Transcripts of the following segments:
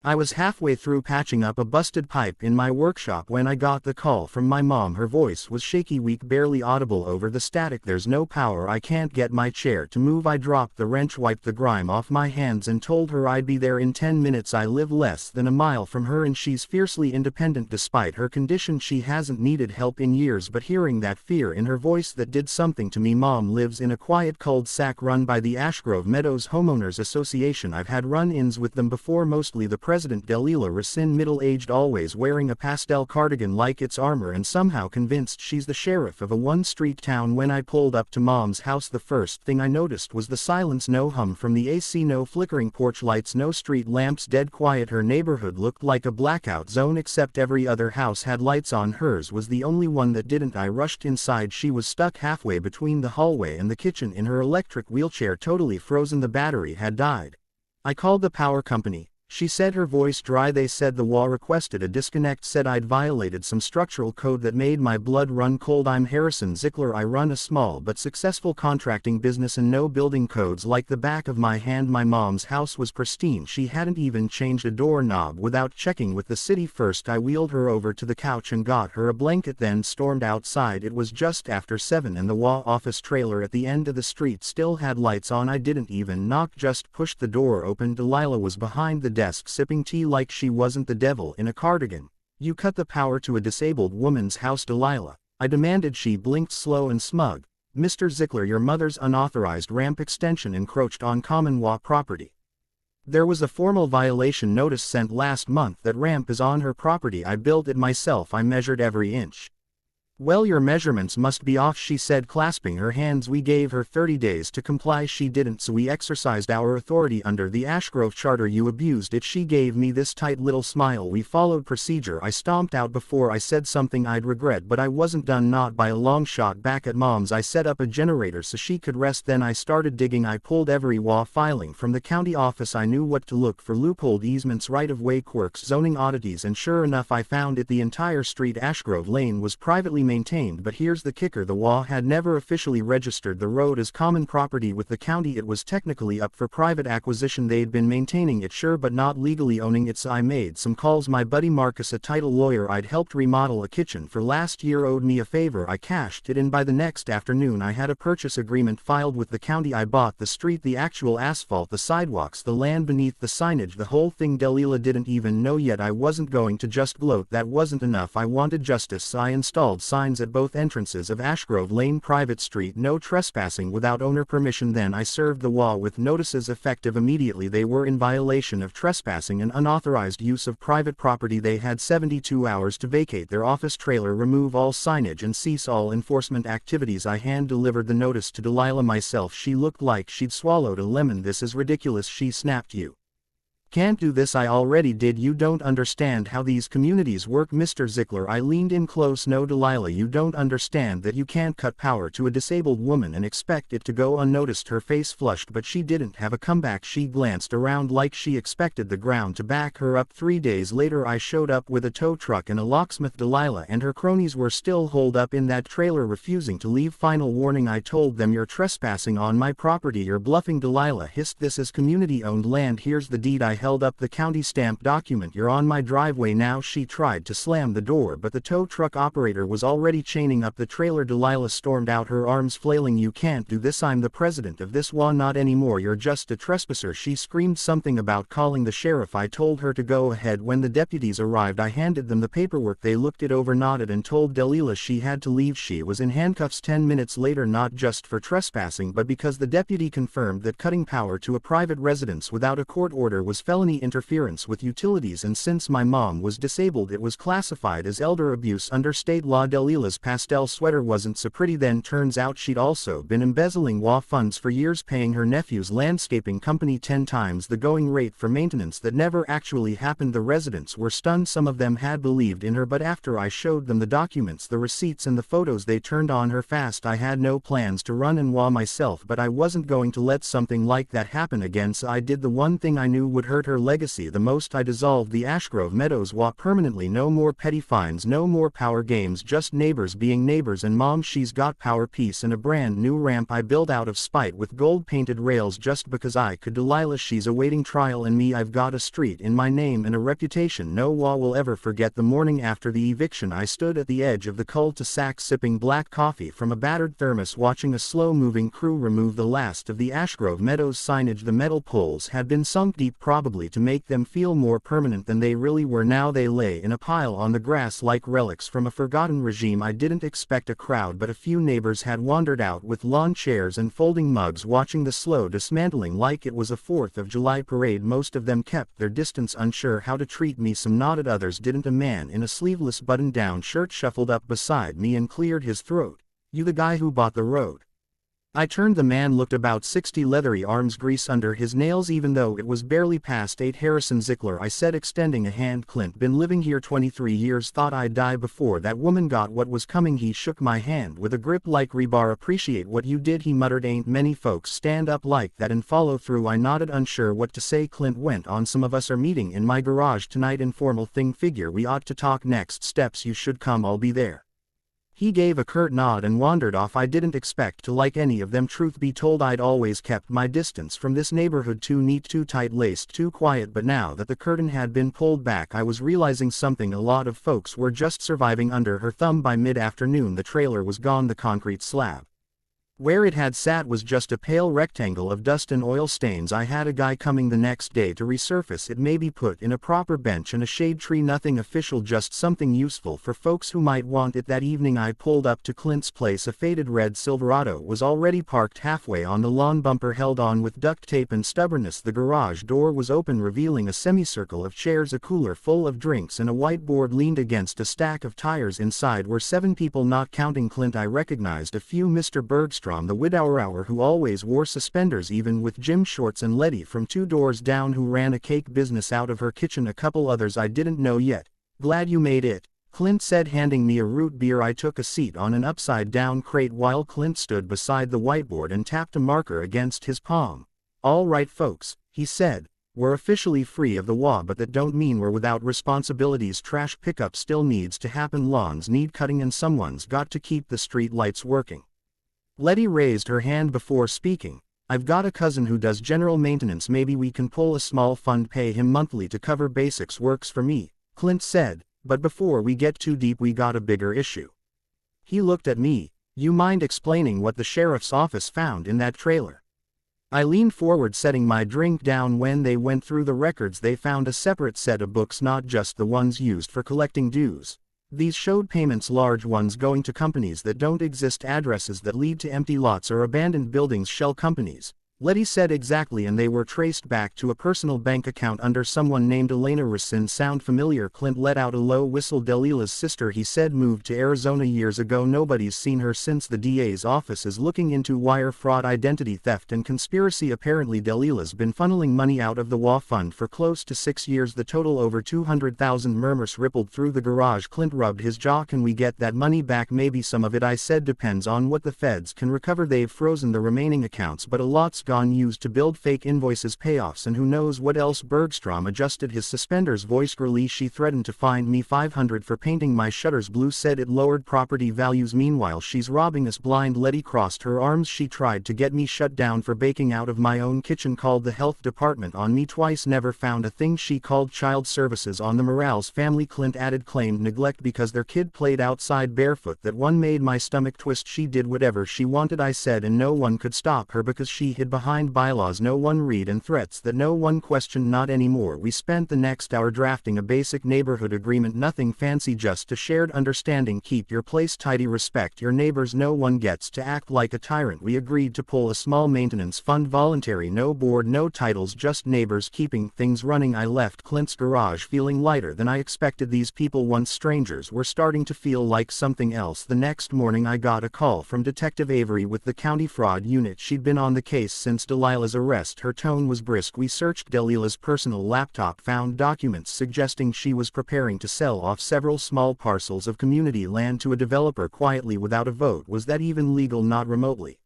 I was halfway through patching up a busted pipe in my workshop when I got the call from my mom. Her voice was shaky, weak, barely audible over the static. There's no power. I can't get my chair to move. I dropped the wrench, wiped the grime off my hands and told her I'd be there in 10 minutes. I live less than a mile from her and she's fiercely independent despite her condition. She hasn't needed help in years, but hearing that fear in her voice, that did something to me. Mom lives in a quiet cul-de-sac run by the Ashgrove Meadows Homeowners Association. I've had run-ins with them before, mostly the president, Delilah Racine, middle-aged, always wearing a pastel cardigan like it's armor and somehow convinced she's the sheriff of a one-street town. When I pulled up to Mom's house, the first thing I noticed was the silence. No hum from the AC, no flickering porch lights, no street lamps, dead quiet. Her neighborhood looked like a blackout zone except every other house had lights on. Hers was the only one that didn't. I rushed inside. She was stuck halfway between the hallway and the kitchen in her electric wheelchair, totally frozen. The battery had died. I called the power company, she said, her voice dry. They said the WA requested a disconnect, said I'd violated some structural code that made my blood run cold. I'm Harrison Zickler. I run a small but successful contracting business and know building codes like the back of my hand. My mom's house was pristine. She hadn't even changed a doorknob without checking with the city first. I wheeled her over to the couch and got her a blanket, then stormed outside. It was just after 7 and the WA office trailer at the end of the street still had lights on. I didn't even knock, just pushed the door open. Delilah was behind the desk sipping tea like she wasn't the devil in a cardigan. You cut the power to a disabled woman's house, Delilah, I demanded. She blinked, slow and smug. Mr. Zickler, your mother's unauthorized ramp extension encroached on common WA property. There was a formal violation notice sent last month. That ramp is on her property. I built it myself. I measured every inch. Well, your measurements must be off, she said, clasping her hands. We gave her 30 days to comply. She didn't, so we exercised our authority under the Ashgrove Charter. You abused it. She gave me this tight little smile. We followed procedure. I stomped out before I said something I'd regret, but I wasn't done, not by a long shot. Back at Mom's, I set up a generator so she could rest. Then I started digging. I pulled every WA filing from the county office. I knew what to look for: loopholed easements, right-of-way quirks, zoning oddities, and sure enough I found it. The entire street, Ashgrove Lane, was privately maintained, but here's the kicker: the WA had never officially registered the road as common property with the county. It was technically up for private acquisition. They'd been maintaining it, sure, but not legally owning it. So I made some calls. My buddy Marcus, a title lawyer I'd helped remodel a kitchen for last year, owed me a favor. I cashed it in. By the next afternoon I had a purchase agreement filed with the county. I bought the street, the actual asphalt, the sidewalks, the land beneath, the signage, the whole thing. Delilah didn't even know yet. I wasn't going to just gloat. That wasn't enough. I wanted justice, so I installed signs at both entrances of Ashgrove Lane, private street, no trespassing without owner permission. Then I served the WA with notices effective immediately. They were in violation of trespassing and unauthorized use of private property. They had 72 hours to vacate their office trailer, remove all signage, and cease all enforcement activities. I hand-delivered the notice to Delilah myself. She looked like she'd swallowed a lemon. This is ridiculous, she snapped. You can't do this. I already did. You don't understand how these communities work, Mr. Zickler. I leaned in close. No, Delilah, you don't understand that you can't cut power to a disabled woman and expect it to go unnoticed. Her face flushed, but she didn't have a comeback. She glanced around like she expected the ground to back her up. 3 days later I showed up with a tow truck and a locksmith. Delilah and her cronies were still holed up in that trailer, refusing to leave. Final warning, I told them, you're trespassing on my property. You're bluffing. Delilah hissed, this is community-owned land. Here's the deed. I held up the county stamp document. You're on my driveway now. She tried to slam the door, but the tow truck operator was already chaining up the trailer. Delilah stormed out, her arms flailing. You can't do this. I'm the president of this WA. Not anymore. You're just a trespasser. She screamed something about calling the sheriff. I told her to go ahead. When the deputies arrived, I handed them the paperwork. They looked it over, nodded, and told Delilah she had to leave. She was in handcuffs 10 minutes later, not just for trespassing, but because the deputy confirmed that cutting power to a private residence without a court order was felony interference with utilities, and since my mom was disabled it was classified as elder abuse under state law. Delilah's pastel sweater wasn't so pretty then. Turns out she'd also been embezzling WA funds for years, paying her nephew's landscaping company 10 times the going rate for maintenance that never actually happened. The residents were stunned. Some of them had believed in her, but after I showed them the documents, the receipts and the photos, they turned on her fast. I had no plans to run in WA myself, but I wasn't going to let something like that happen again, so I did the one thing I knew would hurt hurt her legacy the most. I dissolved the Ashgrove Meadows WA permanently. No more petty fines, no more power games, just neighbors being neighbors. And mom, she's got power, peace, and a brand new ramp I built out of spite with gold painted rails just because I could. Delilah, she's awaiting trial, and me, I've got a street in my name and a reputation no WA will ever forget. The morning after the eviction, I stood at the edge of the cul-de-sac sipping black coffee from a battered thermos, watching a slow-moving crew remove the last of the Ashgrove Meadows signage. The metal poles had been sunk deep, probably to make them feel more permanent than they really were. Now they lay in a pile on the grass like relics from a forgotten regime. I didn't expect a crowd, but a few neighbors had wandered out with lawn chairs and folding mugs, watching the slow dismantling like it was a 4th of July parade. Most of them kept their distance, unsure how to treat me. Some nodded, others didn't. A man in a sleeveless button-down shirt shuffled up beside me and cleared his throat. "You the guy who bought the road?" I turned. The man looked about 60, leathery arms, grease under his nails even though it was barely past 8. "Harrison Zickler," I said, extending a hand. "Clint, been living here 23 years, thought I'd die before that woman got what was coming." He shook my hand with a grip like rebar. "Appreciate what you did," he muttered. "Ain't many folks stand up like that and follow through." I nodded, unsure what to say. Clint went on, "Some of us are meeting in my garage tonight, informal thing, figure we ought to talk next steps. You should come, I'll be there." He gave a curt nod and wandered off. I didn't expect to like any of them. Truth be told, I'd always kept my distance from this neighborhood. Too neat, too tight-laced, too quiet. But now that the curtain had been pulled back, I was realizing something. A lot of folks were just surviving under her thumb. By mid-afternoon the trailer was gone. The concrete slab where it had sat was just a pale rectangle of dust and oil stains. I had a guy coming the next day to resurface it, maybe put in a proper bench and a shade tree. Nothing official, just something useful for folks who might want it. That evening I pulled up to Clint's place. A faded red Silverado was already parked halfway on the lawn, bumper held on with duct tape and stubbornness. The garage door was open, revealing a semicircle of chairs, a cooler full of drinks, and a whiteboard leaned against a stack of tires. Inside were 7 people, not counting Clint. I recognized a few. Mr. Bergstrom, the widower who always wore suspenders even with gym shorts, and Letty from 2 doors down who ran a cake business out of her kitchen. A couple others I didn't know yet. "Glad you made it," Clint said, handing me a root beer. I took a seat on an upside-down crate while Clint stood beside the whiteboard and tapped a marker against his palm. "All right folks," he said, "we're officially free of the WA, but that don't mean we're without responsibilities. Trash pickup still needs to happen, lawns need cutting, and someone's got to keep the street lights working." Letty raised her hand before speaking. "I've got a cousin who does general maintenance. Maybe we can pull a small fund, pay him monthly to cover basics." "Works for me," Clint said, "but before we get too deep, we got a bigger issue." He looked at me. "You mind explaining what the sheriff's office found in that trailer?" I leaned forward, setting my drink down. "When they went through the records, they found a separate set of books, not just the ones used for collecting dues. These showed payments, large ones going to companies that don't exist, addresses that lead to empty lots or abandoned buildings, shell companies." Letty said, "Exactly, and they were traced back to a personal bank account under someone named Elena Racine." "Sound familiar?" Clint let out a low whistle. "Delilah's sister," he said, "moved to Arizona years ago. Nobody's seen her since. The DA's office is looking into wire fraud, identity theft, and conspiracy. Apparently Delilah's been funneling money out of the WA fund for close to 6 years. The total over 200,000. Murmurs rippled through the garage. Clint rubbed his jaw. "Can we get that money back?" "Maybe some of it," I said. "Depends on what the feds can recover. They've frozen the remaining accounts, but a lot's gone used to build fake invoices, payoffs, and who knows what else." Bergstrom adjusted his suspenders. "Voice girly, she threatened to fine me $500 for painting my shutters blue. Said it lowered property values. Meanwhile, she's robbing us blind." Letty crossed her arms. "She tried to get me shut down for baking out of my own kitchen, called the health department on me twice, never found a thing. She called child services on the Morales family." Clint added, "Claimed neglect because their kid played outside barefoot. That one made my stomach twist. She did whatever she wanted," I said, "and no one could stop her because she hid behind bylaws no one read and threats that no one questioned." "Not anymore." We spent the next hour drafting a basic neighborhood agreement, nothing fancy, just a shared understanding: keep your place tidy, respect your neighbors, no one gets to act like a tyrant. We agreed to pull a small maintenance fund, voluntary, no board, no titles, just neighbors keeping things running. I left Clint's garage feeling lighter than I expected. These people, once strangers, were starting to feel like something else. The next morning I got a call from Detective Avery with the County Fraud Unit. She'd been on the case since Delilah's arrest. Her tone was brisk. "We searched Delilah's personal laptop, found documents suggesting she was preparing to sell off several small parcels of community land to a developer quietly without a vote. Was that even legal?" "Not remotely."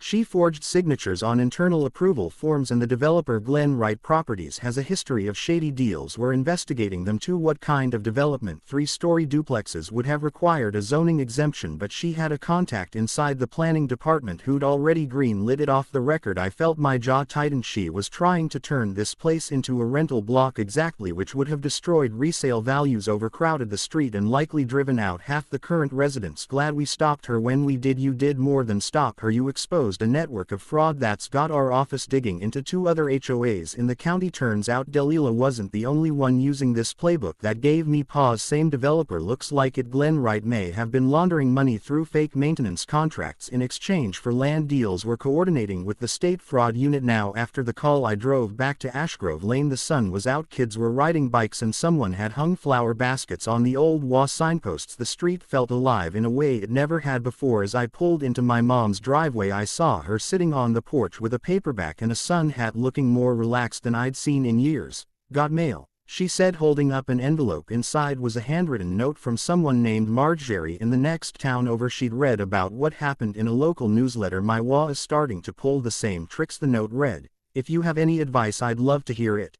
She forged signatures on internal approval forms, and the developer Glen Wright Properties has a history of shady deals. We're investigating them too. What kind of development? 3-story duplexes would have required a zoning exemption, but she had a contact inside the planning department who'd already green-lit it. Off the record, I felt my jaw tighten. She was trying to turn this place into a rental block exactly, which would have destroyed resale values, overcrowded the street, and likely driven out half the current residents. Glad we stopped her when we did. You did more than stop her, you exposed a network of fraud that's got our office digging into 2 other HOAs in the county. Turns out Delilah wasn't the only one using this playbook. That gave me pause. Same developer, looks like it. Glen Wright may have been laundering money through fake maintenance contracts in exchange for land deals. We're coordinating with the state fraud unit now. After the call, I drove back to Ashgrove Lane. The sun was out, kids were riding bikes, and someone had hung flower baskets on the old WA signposts. The street felt alive in a way it never had before. As I pulled into my mom's driveway, I saw her sitting on the porch with a paperback and a sun hat, looking more relaxed than I'd seen in years. Got mail, she said, holding up an envelope. Inside was a handwritten note from someone named Marjorie in the next town over. She'd read about what happened in a local newsletter. My WA is starting to pull the same tricks. The note read, "If you have any advice, I'd love to hear it."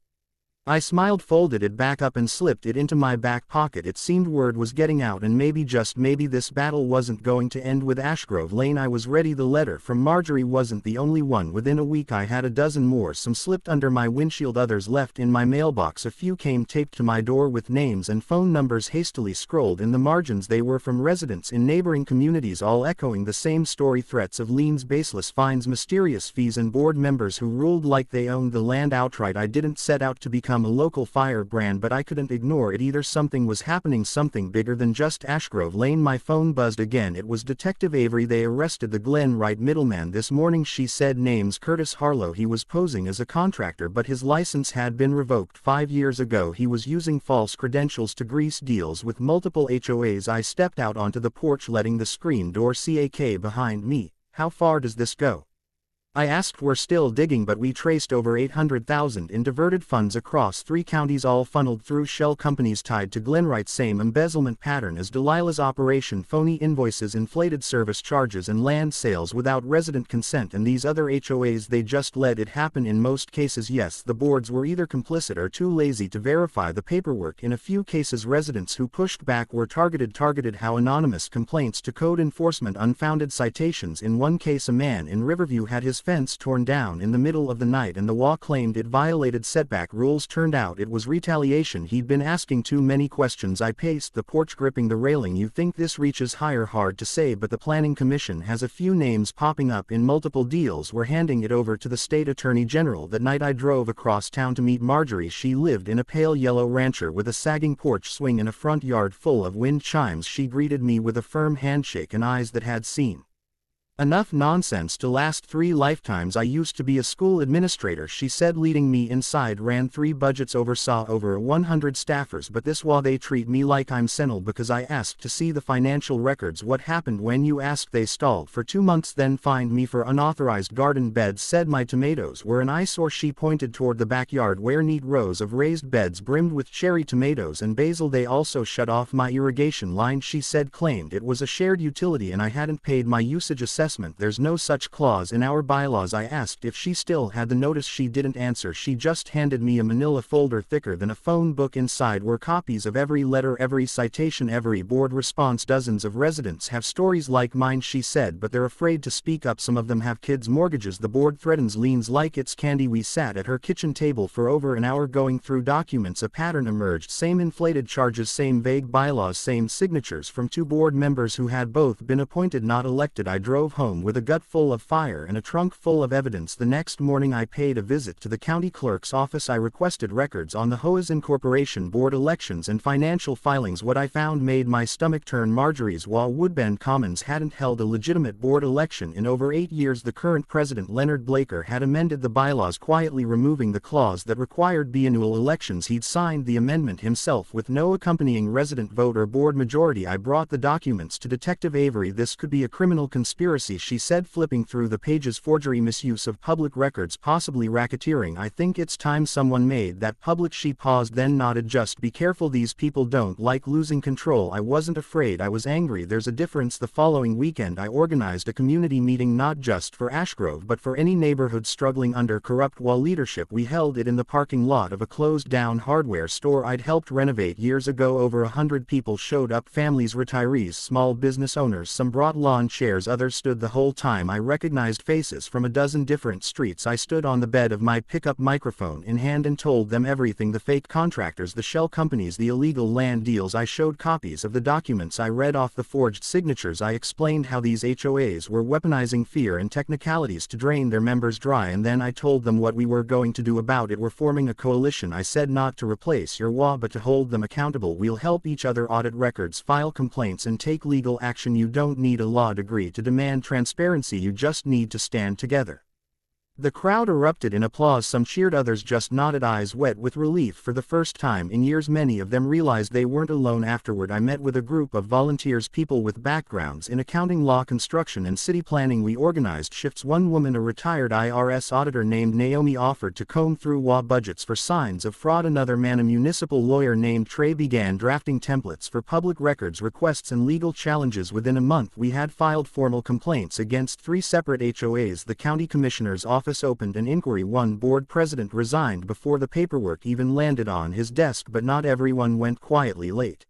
I smiled, folded it back up, and slipped it into my back pocket. It seemed word was getting out, and maybe, just maybe, this battle wasn't going to end with Ashgrove Lane. I was ready. The letter from Marjorie wasn't the only one. Within a week I had a dozen more. Some slipped under my windshield, others left in my mailbox. A few came taped to my door with names and phone numbers hastily scrolled in the margins. They were from residents in neighboring communities, all echoing the same story: threats of liens, baseless fines, mysterious fees, and board members who ruled like they owned the land outright. I didn't set out to become a local firebrand, but I couldn't ignore it either. Something was happening, something bigger than just Ashgrove Lane. My phone buzzed again. It was Detective Avery. "They arrested the Glen Wright middleman this morning," she said. "Name's Curtis Harlow. He was posing as a contractor, but his license had been revoked 5 years ago. He was using false credentials to grease deals with multiple HOAs." I stepped out onto the porch, letting the screen door crack behind me. "How far does this go?" I asked. "We're still digging, but we traced over $800,000 in diverted funds across 3 counties, all funneled through shell companies tied to Glen Wright. Same embezzlement pattern as Delilah's operation: phony invoices, inflated service charges, and land sales without resident consent. And these other HOAs, they just let it happen in most cases. Yes, the boards were either complicit or too lazy to verify the paperwork. In a few cases, residents who pushed back were targeted. How anonymous complaints to code enforcement, unfounded citations. In one case, a man in Riverview had his fence torn down in the middle of the night, and the WA claimed it violated setback rules. Turned out it was retaliation. He'd been asking too many questions. I paced the porch, gripping the railing. You think this reaches higher? Hard to say, but the Planning Commission has a few names popping up in multiple deals. We're handing it over to the state attorney general. That night I drove across town to meet Marjorie. She lived in a pale yellow rancher with a sagging porch swing and a front yard full of wind chimes. She greeted me with a firm handshake and eyes that had seen enough nonsense to last 3 lifetimes. "I used to be a school administrator," she said, leading me inside. "Ran 3 budgets, oversaw over 100 staffers, but this WA, they treat me like I'm senile because I asked to see the financial records." "What happened when you asked?" "They stalled for 2 months, then fined me for unauthorized garden beds. Said my tomatoes were an eyesore." She pointed toward the backyard where neat rows of raised beds brimmed with cherry tomatoes and basil. "They also shut off my irrigation line," she said. "Claimed it was a shared utility and I hadn't paid my usage assessment. There's no such clause in our bylaws." I asked if she still had the notice. She didn't answer. She just handed me a manila folder thicker than a phone book. Inside were copies of every letter, every citation, every board response. "Dozens of residents have stories like mine," she said, "but they're afraid to speak up. Some of them have kids, mortgages. The board threatens liens like it's candy." We sat at her kitchen table for over an hour going through documents. A pattern emerged: same inflated charges, same vague bylaws, same signatures from 2 board members who had both been appointed, not elected. I drove home with a gut full of fire and a trunk full of evidence. The next morning I paid a visit to the county clerk's office. I requested records on the HOA's incorporation, board elections, and financial filings. What I found made my stomach turn. Marjorie's WA Woodbend Commons hadn't held a legitimate board election in over 8 years. The current president, Leonard Blaker, had amended the bylaws, quietly removing the clause that required biannual elections. He'd signed the amendment himself with no accompanying resident vote or board majority. I brought the documents to Detective Avery. "This could be a criminal conspiracy conspiracy, she said, flipping through the pages. Forgery, misuse of public records, possibly racketeering. I think it's time someone made that public. She paused, then nodded. Just be careful, these people don't like losing control. I wasn't afraid, I was angry. There's a difference. The following weekend I organized a community meeting, not just for Ashgrove but for any neighborhood struggling under corrupt wall leadership. We held it in the parking lot of a closed-down hardware store I'd helped renovate years ago. Over 100 people showed up, families, retirees, small business owners. Some brought lawn chairs, others stood. The whole time I recognized faces from a dozen different streets. I stood on the bed of my pickup, microphone in hand, and told them everything: the fake contractors, the shell companies, the illegal land deals. I showed copies of the documents, I read off the forged signatures. I explained how these HOAs were weaponizing fear and technicalities to drain their members dry, and then I told them what we were going to do about it. We're forming a coalition. I said not to replace your HOA but to hold them accountable. We'll help each other audit records, file complaints, and take legal action. You don't need a law degree to demand transparency, you just need to stand together. The crowd erupted in applause. Some cheered, others just nodded, eyes wet with relief. For the first time in years, many of them realized they weren't alone. Afterward, I met with a group of volunteers, people with backgrounds in accounting, law, construction, and city planning. We organized shifts. One woman, a retired IRS auditor named Naomi, offered to comb through WA budgets for signs of fraud. Another man, a municipal lawyer named Trey, began drafting templates for public records requests and legal challenges. Within a month, we had filed formal complaints against 3 separate HOAs. The county commissioner's office opened an inquiry. One board president resigned before the paperwork even landed on his desk, but not everyone went quietly. Late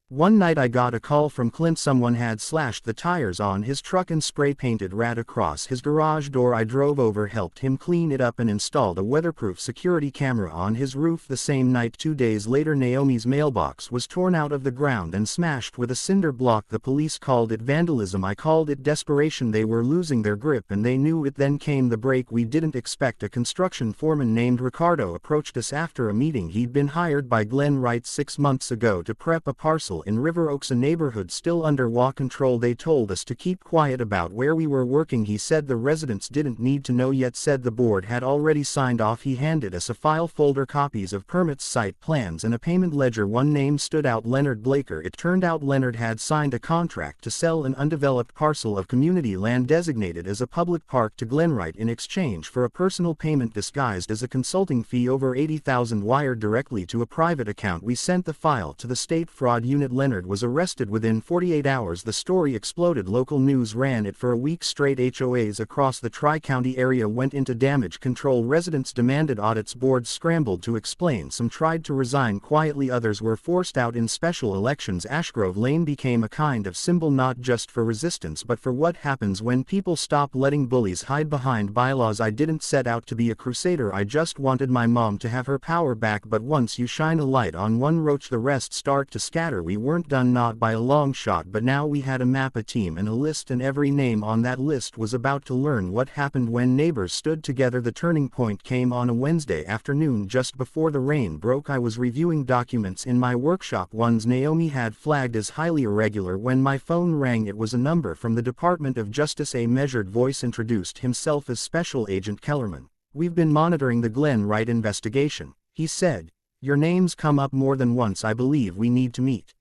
one night I got a call from Clint. Someone had slashed the tires on his truck and spray-painted rat across his garage door. I drove over, helped him clean it up, and installed a weatherproof security camera on his roof. The same night, 2 days later, Naomi's mailbox was torn out of the ground and smashed with a cinder block. The police called it vandalism. I called it desperation. They were losing their grip and they knew it. Then came the break we didn't expect. A construction foreman named Ricardo approached us after a meeting. He'd been hired by Glenn Wright 6 months ago to prep a parcel in River Oaks, a neighborhood still under WA control. They told us to keep quiet about where we were working. He said the residents didn't need to know yet, said the board had already signed off. He handed us a file folder, copies of permits, site plans, and a payment ledger. One name stood out: Leonard Blaker. It turned out Leonard had signed a contract to sell an undeveloped parcel of community land designated as a public park to Glenn Wright in exchange for a personal payment disguised as a consulting fee, over $80,000 wired directly to a private account. We sent the file to the state fraud unit. Leonard was arrested within 48 hours. The story exploded. Local news ran it for a week straight. HOAs across the Tri-County area went into damage control. Residents demanded audits. Boards scrambled to explain. Some tried to resign quietly. Others were forced out in special elections. Ashgrove Lane became a kind of symbol, not just for resistance but for what happens when people stop letting bullies hide behind bylaws. I didn't set out to be a crusader. I just wanted my mom to have her power back. But once you shine a light on one roach, the rest start to scatter. We weren't done, not by a long shot, but now we had a map, a team, and a list, and every name on that list was about to learn what happened when neighbors stood together. The turning point came on a Wednesday afternoon just before the rain broke. I was reviewing documents in my workshop, ones Naomi had flagged as highly irregular, when my phone rang. It was a number from the Department of Justice. A measured voice introduced himself as Special Agent Kellerman. "We've been monitoring the Glenn Wright investigation," he said. "Your name's come up more than once. I believe we need to meet."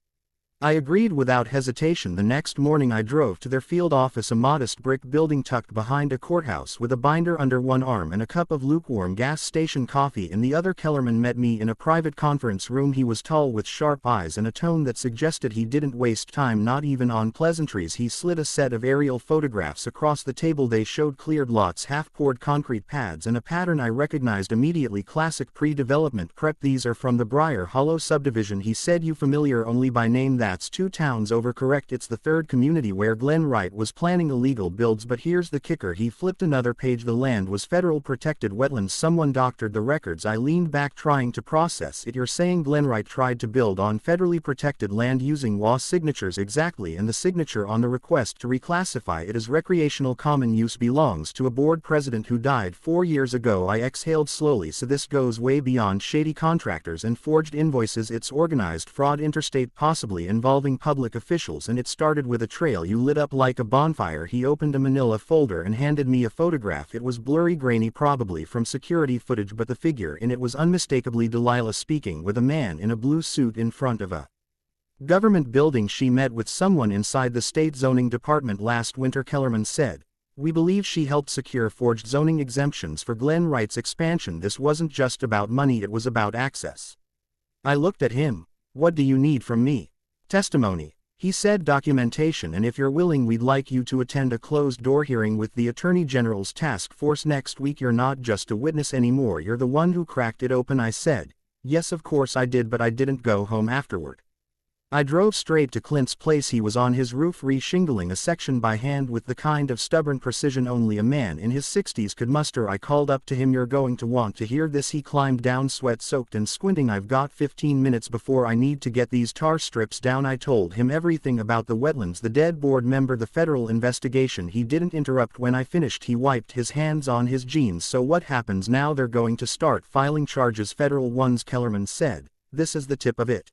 I agreed without hesitation. The next morning I drove to their field office, a modest brick building tucked behind a courthouse, with a binder under one arm and a cup of lukewarm gas station coffee in the other. Kellerman met me in a private conference room. He was tall, with sharp eyes and a tone that suggested he didn't waste time, not even on pleasantries. He slid a set of aerial photographs across the table. They showed cleared lots, half-poured concrete pads, and a pattern I recognized immediately: classic pre-development prep. "These are from the Briar Hollow subdivision," he said. "You familiar only by name? That's 2 towns over. Correct. It's the 3rd community where Glenn Wright was planning illegal builds. But here's the kicker." He flipped another page. The land was federal protected wetlands. Someone doctored the records. I leaned back, trying to process it. "You're saying Glenn Wright tried to build on federally protected land using WA signatures?" "Exactly, and the signature on the request to reclassify it as recreational common use belongs to a board president who died 4 years ago." I exhaled slowly. "So this goes way beyond shady contractors and forged invoices. It's organized fraud, interstate, possibly involving public officials, and it started with a trail you lit up like a bonfire." He opened a manila folder and handed me a photograph. It was blurry, grainy, probably from security footage, but the figure in it was unmistakably Delilah, speaking with a man in a blue suit in front of a Government building. She met with someone inside the state zoning department last winter, Kellerman said. We believe she helped secure forged zoning exemptions for Glen Wright's expansion. This wasn't just about money, it was about access. I looked at him. What do you need from me? Testimony. He said documentation, and if you're willing we'd like you to attend a closed-door hearing with the Attorney General's task force next week. You're not just a witness anymore, you're the one who cracked it open. I said. Yes, of course I did, but I didn't go home afterward. I drove straight to Clint's place. He was on his roof re-shingling a section by hand with the kind of stubborn precision only a man in his 60s could muster. I called up to him. You're going to want to hear this. He climbed down, sweat-soaked and squinting. I've got 15 minutes before I need to get these tar strips down. I told him everything about the wetlands, the dead board member, the federal investigation. He didn't interrupt. When I finished he wiped his hands on his jeans. So what happens now? They're going to start filing charges, federal ones, Kellerman said. This is the tip of it.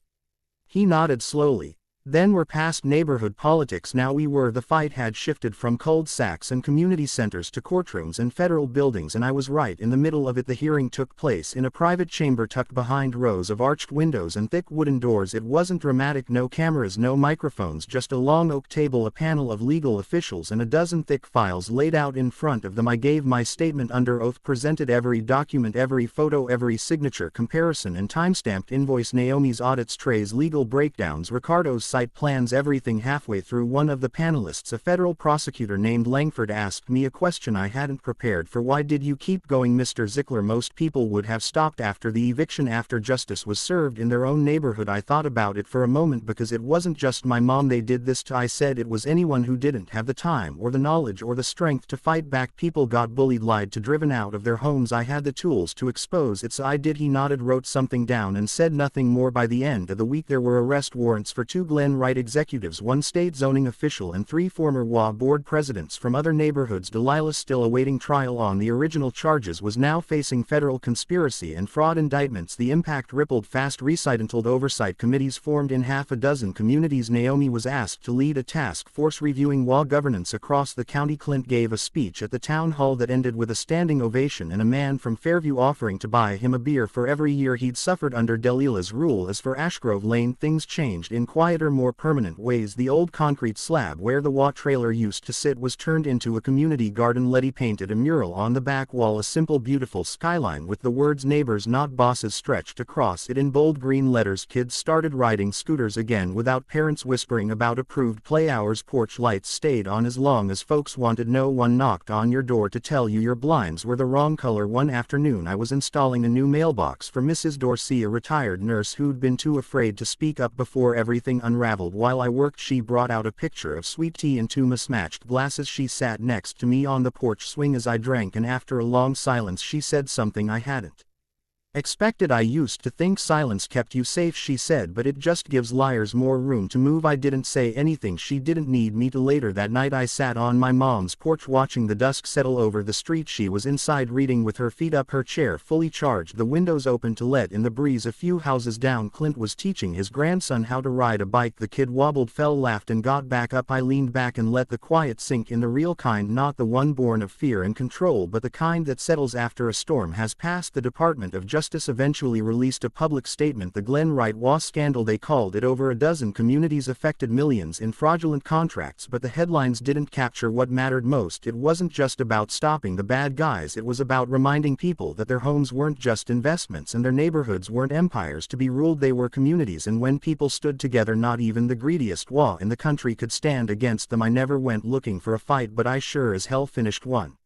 He nodded slowly. Then we're past neighborhood politics now. The fight had shifted from cul-de-sacs and community centers to courtrooms and federal buildings, and I was right in the middle of it. The hearing took place in a private chamber tucked behind rows of arched windows and thick wooden doors. It wasn't dramatic, no cameras, no microphones, just a long oak table, a panel of legal officials, and a dozen thick files laid out in front of them. I gave my statement under oath, presented every document, every photo, every signature, comparison and timestamped invoice, Naomi's audits, trays, legal breakdowns, Ricardo's site plans, everything. Halfway through, one of the panelists, a federal prosecutor named Langford, asked me a question I hadn't prepared for. Why did you keep going, Mr. Zickler? Most people would have stopped after the eviction, after justice was served in their own neighborhood. I thought about it for a moment, because it wasn't just my mom they did this to. I said it was anyone who didn't have the time or the knowledge or the strength to fight back. People got bullied, lied to, driven out of their homes. I had the tools to expose it, so I did. He nodded, wrote something down and said nothing more. By the end of the week there were arrest warrants for 2 Glen Wright executives, 1 state zoning official and 3 former HOA board presidents from other neighborhoods. Delilah, still awaiting trial on the original charges, was now facing federal conspiracy and fraud indictments. The impact rippled fast. Recital oversight committees formed in half a dozen communities. Naomi was asked to lead a task force reviewing HOA governance across the county. Clint gave a speech at the town hall that ended with a standing ovation and a man from Fairview offering to buy him a beer for every year he'd suffered under Delilah's rule. As for Ashgrove Lane, things changed in quieter, more permanent ways. The old concrete slab where the HOA trailer used to sit was turned into a community garden. Letty painted a mural on the back wall, a simple, beautiful skyline with the words "Neighbors Not Bosses" stretched across it in bold green letters. Kids started riding scooters again without parents whispering about approved play hours. Porch lights stayed on as long as folks wanted. No one knocked on your door to tell you your blinds were the wrong color. One afternoon I was installing a new mailbox for Mrs. Dorsey, a retired nurse who'd been too afraid to speak up before everything unraveled. While I worked, she brought out a picture of sweet tea in 2 mismatched glasses. She sat next to me on the porch swing as I drank, and after a long silence she said something I hadn't expected. I used to think silence kept you safe, she said, but it just gives liars more room to move. I didn't say anything. She didn't need me to. Later that night I sat on my mom's porch watching the dusk settle over the street. She was inside reading with her feet up, her chair fully charged, the windows open to let in the breeze. A few houses down, Clint was teaching his grandson how to ride a bike. The kid wobbled, fell, laughed and got back up. I leaned back and let the quiet sink in, the real kind, not the one born of fear and control, but the kind that settles after a storm has passed. The Department of Justice eventually released a public statement. The Glen Wright HOA scandal, they called it. Over a dozen communities affected, millions in fraudulent contracts, but the headlines didn't capture what mattered most. It wasn't just about stopping the bad guys, it was about reminding people that their homes weren't just investments and their neighborhoods weren't empires to be ruled, they were communities, and when people stood together, not even the greediest HOA in the country could stand against them. I never went looking for a fight, but I sure as hell finished one.